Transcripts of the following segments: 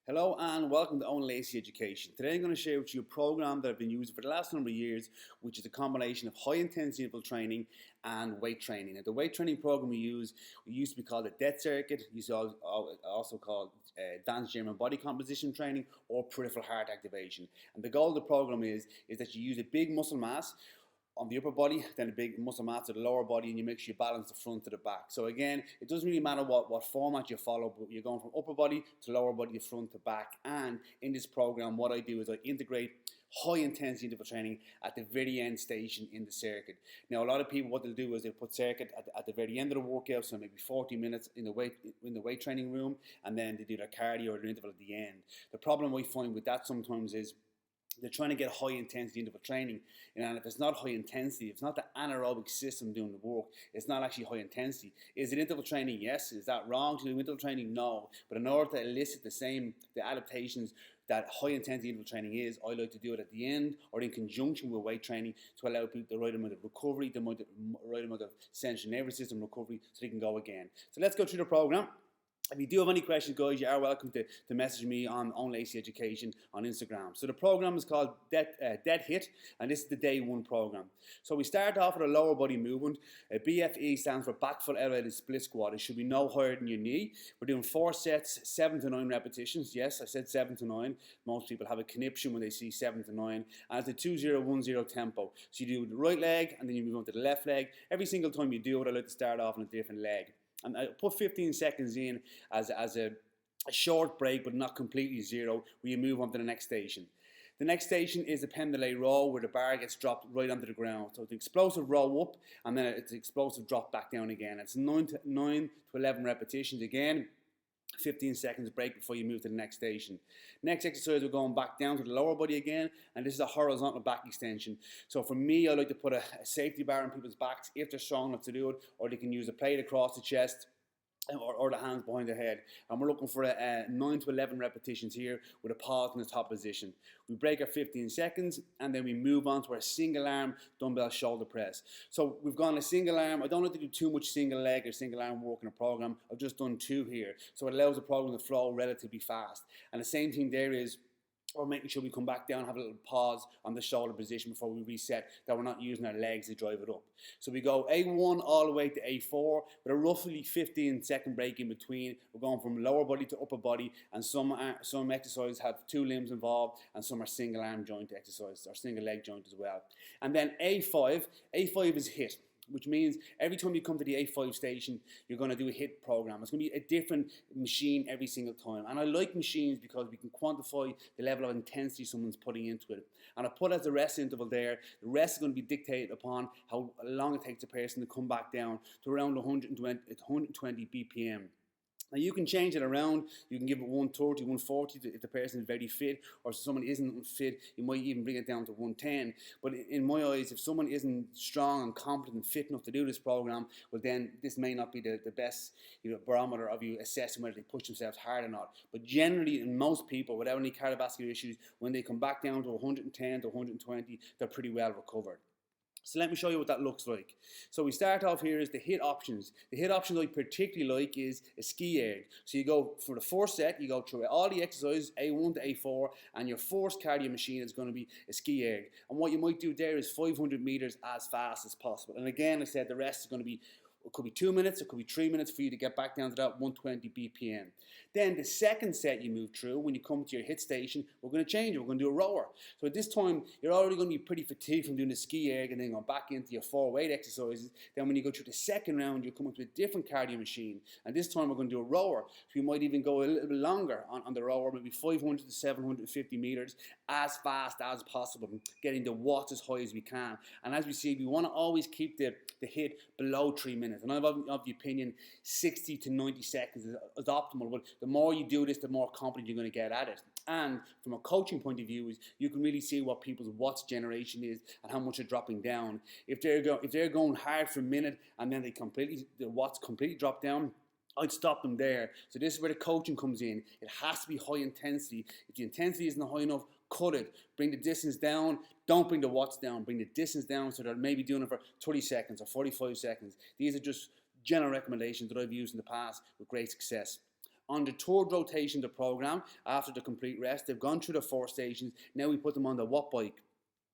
Hello and welcome to Own Lacy Education. Today I'm going to share with you a program that I've been using for the last number of years, which is a combination of high intensity interval training and weight training. And the weight training program we used to be called the DET circuit, used to also called advanced German body composition training or peripheral heart activation. And the goal of the program is that you use a big muscle mass on the upper body, then a big muscle mass to the lower body, and you make sure you balance the front to the back. So again, it doesn't really matter what format you follow, but you're going from upper body to lower body to front to back. And in this program, what I do is I integrate high intensity interval training at the very end station in the circuit. Now, a lot of people, what they'll do is they'll put circuit at the very end of the workout, so maybe 40 minutes in the weight training room, and then they do their cardio or their interval at the end. The problem we find with that sometimes is they're trying to get high intensity interval training, and if it's not high intensity, if it's not the anaerobic system doing the work, it's not actually high intensity. Is it interval training? Yes. Is that wrong to do interval training? No. But in order to elicit the adaptations that high intensity interval training is, I like to do it at the end or in conjunction with weight training to allow people the right amount of recovery, the right amount of central nervous system recovery so they can go again. So let's go through the program. If you do have any questions, guys, you are welcome to message me on Lacy Education on Instagram. So the program is called DET HIT, and this is the day one program. So we start off with a lower body movement. BFE stands for back foot elevated split squat. It should be no higher than your knee. We're doing 4 sets, 7 to 9 repetitions. Yes, I said 7 to 9. Most people have a conniption when they see 7 to 9. And it's a 2-0-1-0 tempo. So you do the right leg, and then you move on to the left leg. Every single time you do it, I like to start off on a different leg. And I put 15 seconds in as a short break, but not completely zero, where you move on to the next station. The next station is the pendulum row, where the bar gets dropped right onto the ground. So it's an explosive row up, and then it's an explosive drop back down again. It's 9 to 11 repetitions again. 15 seconds break before you move to the next station. Next exercise, we're going back down to the lower body again, and this is a horizontal back extension. So for me, I like to put a safety bar on people's backs if they're strong enough to do it, or they can use a plate across the chest or the hands behind the head. And we're looking for 9 to 11 repetitions here with a pause in the top position. We break our 15 seconds, and then we move on to our single arm dumbbell shoulder press. So we've gone a single arm. I don't like to do too much single leg or single arm work in a program. I've just done 2 here. So it allows the program to flow relatively fast. And the same thing there is, or making sure we come back down, have a little pause on the shoulder position before we reset, that we're not using our legs to drive it up. So we go A1 all the way to A4 with a roughly 15-second break in between. We're going from lower body to upper body, and some exercises have 2 limbs involved, and some are single arm joint exercises or single leg joint as well. And then A5 is HIT, which means every time you come to the A5 station, you're going to do a HIT program. It's going to be a different machine every single time. And I like machines because we can quantify the level of intensity someone's putting into it. And I put as the rest interval there. The rest is going to be dictated upon how long it takes a person to come back down to around 120 BPM. Now you can change it around. You can give it 130, 140 if the person is very fit, or if someone isn't fit, you might even bring it down to 110. But in my eyes, if someone isn't strong and competent and fit enough to do this program, well then this may not be the best barometer of you assessing whether they push themselves hard or not. But generally, in most people without any cardiovascular issues, when they come back down to 110 to 120, they're pretty well recovered. So let me show you what that looks like. So we start off here is the HIT options. The HIT options I particularly like is a ski erg. So you go for the first set, you go through all the exercises, A1 to A4, and your first cardio machine is going to be a ski erg. And what you might do there is 500 meters as fast as possible. And again, I said the rest is going to be, it could be 2 minutes, it could be 3 minutes for you to get back down to that 120 BPM. Then the second set you move through, when you come to your HIT station, we're going to change it. We're going to do a rower. So at this time, you're already going to be pretty fatigued from doing the ski erg and then going back into your 4 weight exercises. Then when you go through the second round, you're coming to a different cardio machine. And this time we're going to do a rower. So we might even go a little bit longer on the rower, maybe 500 to 750 meters as fast as possible, getting the watts as high as we can. And as we see, we want to always keep the HIT below 3 minutes. And I'm of the opinion 60 to 90 seconds is optimal. But the more you do this, the more confident you're going to get at it. And from a coaching point of view, is you can really see what people's watts generation is and how much they're dropping down. If they're going hard for a minute and then the watts completely drop down, I'd stop them there. So this is where the coaching comes in. It has to be high intensity. If the intensity isn't high enough, cut it. Bring the distance down. Don't bring the watts down. Bring the distance down so they're maybe doing it for 30 seconds or 45 seconds. These are just general recommendations that I've used in the past with great success. On the third rotation of the program, after the complete rest, they've gone through the 4 stations. Now we put them on the watt bike.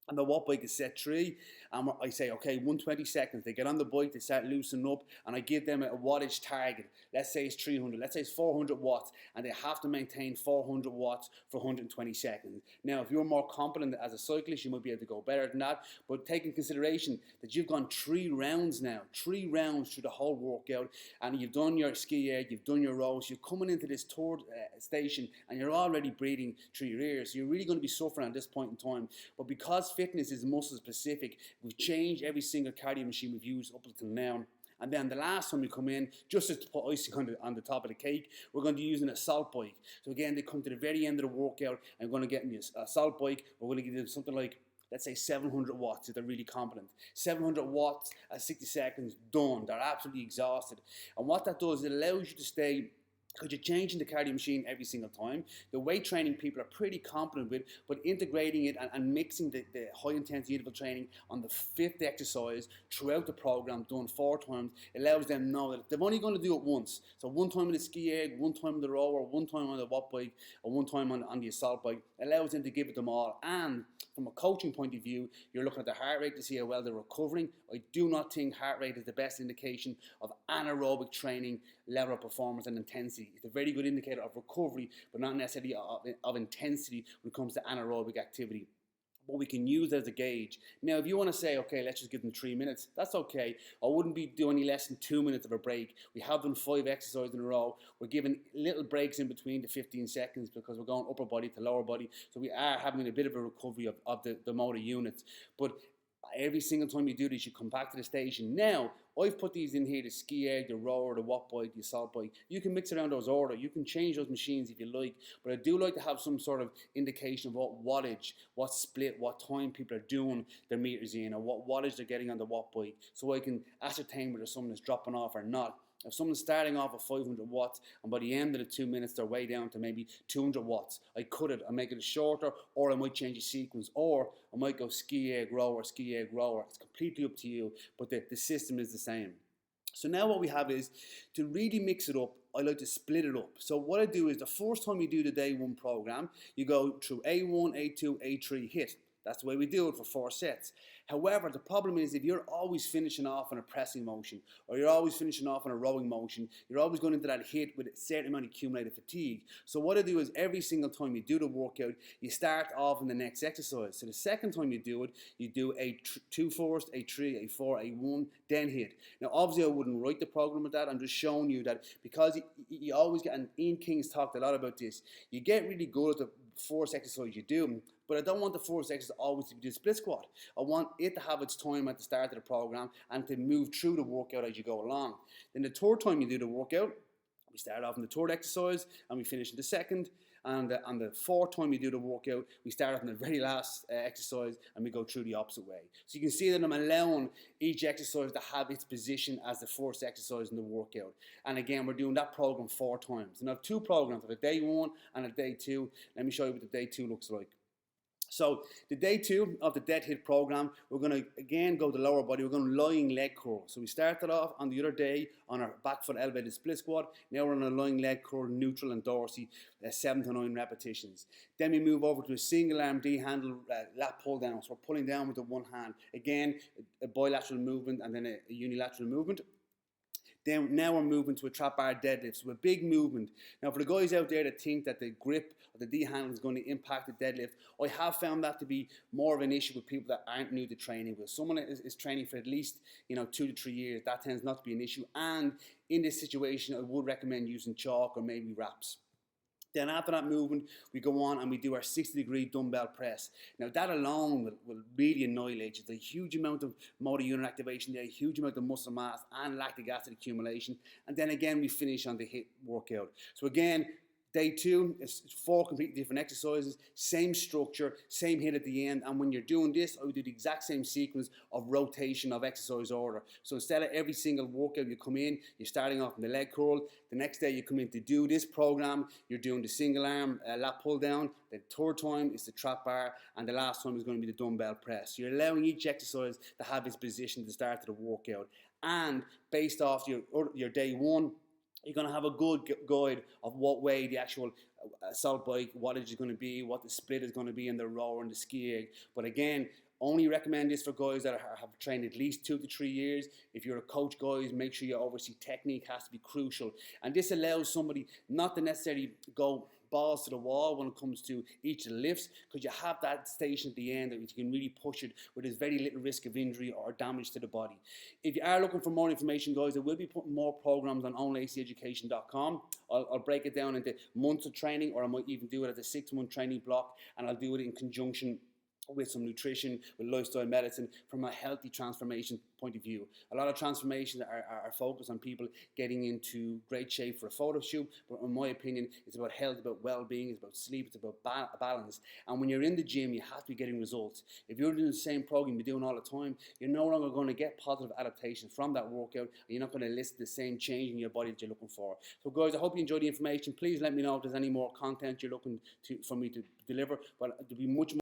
And the watt bike is set 3, and I say, okay, 120 seconds. They get on the bike, they start loosening up, and I give them a wattage target. Let's say it's 300, let's say it's 400 watts, and they have to maintain 400 watts for 120 seconds. Now, if you're more competent as a cyclist, you might be able to go better than that, but take in consideration that you've gone 3 rounds now, 3 rounds through the whole workout, and you've done your ski air, you've done your rows, you're coming into this third station, and you're already breathing through your ears. So you're really going to be suffering at this point in time. But because fitness is muscle specific, we've changed every single cardio machine we've used up until now. And then the last time we come in, just to put icing on the top of the cake, we're going to be using an assault bike. So again, they come to the very end of the workout and we're going to get in this assault bike. We're going to give them something like, let's say 700 watts if they're really competent. 700 watts at 60 seconds, done. They're absolutely exhausted. And what that does, it allows you to stay, because you're changing the cardio machine every single time. The weight training people are pretty competent with, but integrating it and mixing the high intensity interval training on the 5th exercise throughout the program, done 4 times, allows them to know that they're only going to do it once. So 1 time on the ski erg, 1 time on the rower, 1 time on the watt bike, or 1 time on the assault bike, allows them to give it them all. And from a coaching point of view, you're looking at the heart rate to see how well they're recovering. I do not think heart rate is the best indication of anaerobic training level of performance and intensity. It's a very good indicator of recovery, but not necessarily of intensity when it comes to anaerobic activity. But we can use it as a gauge. Now, if you want to say, okay, let's just give them 3 minutes, that's okay. I wouldn't be doing any less than 2 minutes of a break. We have done 5 exercises in a row. We're giving little breaks in between the 15 seconds because we're going upper body to lower body. So we are having a bit of a recovery of the motor units. But every single time you do this, you come back to the station. Now, I've put these in here, the ski erg, the rower, the watt bike, the assault bike. You can mix around those order. You can change those machines if you like. But I do like to have some sort of indication of what wattage, what split, what time people are doing their meters in, or what wattage they're getting on the watt bike, so I can ascertain whether someone is dropping off or not. If someone's starting off at 500 watts and by the end of the 2 minutes they're way down to maybe 200 watts, I cut it and make it shorter, or I might change the sequence, or I might go ski erg rower, ski erg rower. It's completely up to you, but the system is the same. So now what we have is, to really mix it up, I like to split it up. So what I do is, the first time you do the day 1 program, you go through A1, A2, A3, hit. That's the way we do it for 4 sets. However, the problem is, if you're always finishing off on a pressing motion, or you're always finishing off on a rowing motion, you're always going into that hit with a certain amount of accumulated fatigue. So what I do is, every single time you do the workout, you start off in the next exercise. So the second time you do it, you do A2 first, A3, A4, A1, then hit. Now obviously I wouldn't write the program with that. I'm just showing you that, because you always get, and Ian King's talked a lot about this, you get really good at the first exercise you do, but I don't want the first exercise always to be the split squat. I want it to have its time at the start of the program and to move through the workout as you go along. Then the third time you do the workout, we start off in the third exercise and we finish in the second. And on the 4th time you do the workout, we start off in the very last exercise and we go through the opposite way. So you can see that I'm allowing each exercise to have its position as the first exercise in the workout. And again, we're doing that program 4 times. And I have 2 programs, I have a day 1 and a day 2. Let me show you what the day 2 looks like. So the day 2 of the dead hit program, we're going to again go to the lower body. We're going to lying leg curl. So we started off on the other day on our back foot elevated split squat. Now we're on a lying leg curl, neutral and dorsey, 7 to 9 repetitions. Then we move over to a single arm D handle lat pull down. So we're pulling down with the one hand. Again, a bilateral movement and then a unilateral movement. Then now we're moving to a trap bar deadlift, so a big movement. Now for the guys out there that think that the grip of the D handle is going to impact the deadlift, I have found that to be more of an issue with people that aren't new to training. If someone is training for at least 2 to 3 years, that tends not to be an issue. And in this situation, I would recommend using chalk or maybe wraps. Then after that movement, we go on and we do our 60-degree dumbbell press. Now that alone will really annihilate you. There's a huge amount of motor unit activation there, a huge amount of muscle mass and lactic acid accumulation. And then again, we finish on the HIIT workout. So again, day 2 is 4 completely different exercises, same structure, same hit at the end. And when you're doing this, I would do the exact same sequence of rotation of exercise order. So instead of every single workout you come in, you're starting off in the leg curl. The next day you come in to do this program, you're doing the single arm lat pull down. The third time is the trap bar, and the last time is going to be the dumbbell press. You're allowing each exercise to have its position at the start of the workout. And based off your day 1, you're going to have a good guide of what way the actual assault bike, what it is going to be, what the split is going to be in the rower and the ski. But again, only recommend this for guys that have trained at least 2 to 3 years. If you're a coach, guys, make sure you oversee technique has to be crucial. And this allows somebody not to necessarily go balls to the wall when it comes to each of the lifts, because you have that station at the end that you can really push it where there's very little risk of injury or damage to the body. If you are looking for more information, guys, I will be putting more programs on onlacyeducation.com. I'll break it down into months of training, or I might even do it as a 6-month training block, and I'll do it in conjunction with some nutrition, with lifestyle medicine, from a healthy transformation point of view. A lot of transformations are focused on people getting into great shape for a photo shoot, but in my opinion, it's about health, about well-being, it's about sleep, it's about balance. And when you're in the gym, you have to be getting results. If you're doing the same program you're doing all the time, you're no longer going to get positive adaptation from that workout, and you're not going to elicit the same change in your body that you're looking for. So guys, I hope you enjoyed the information. Please let me know if there's any more content you're looking for me to deliver, but there'll be much more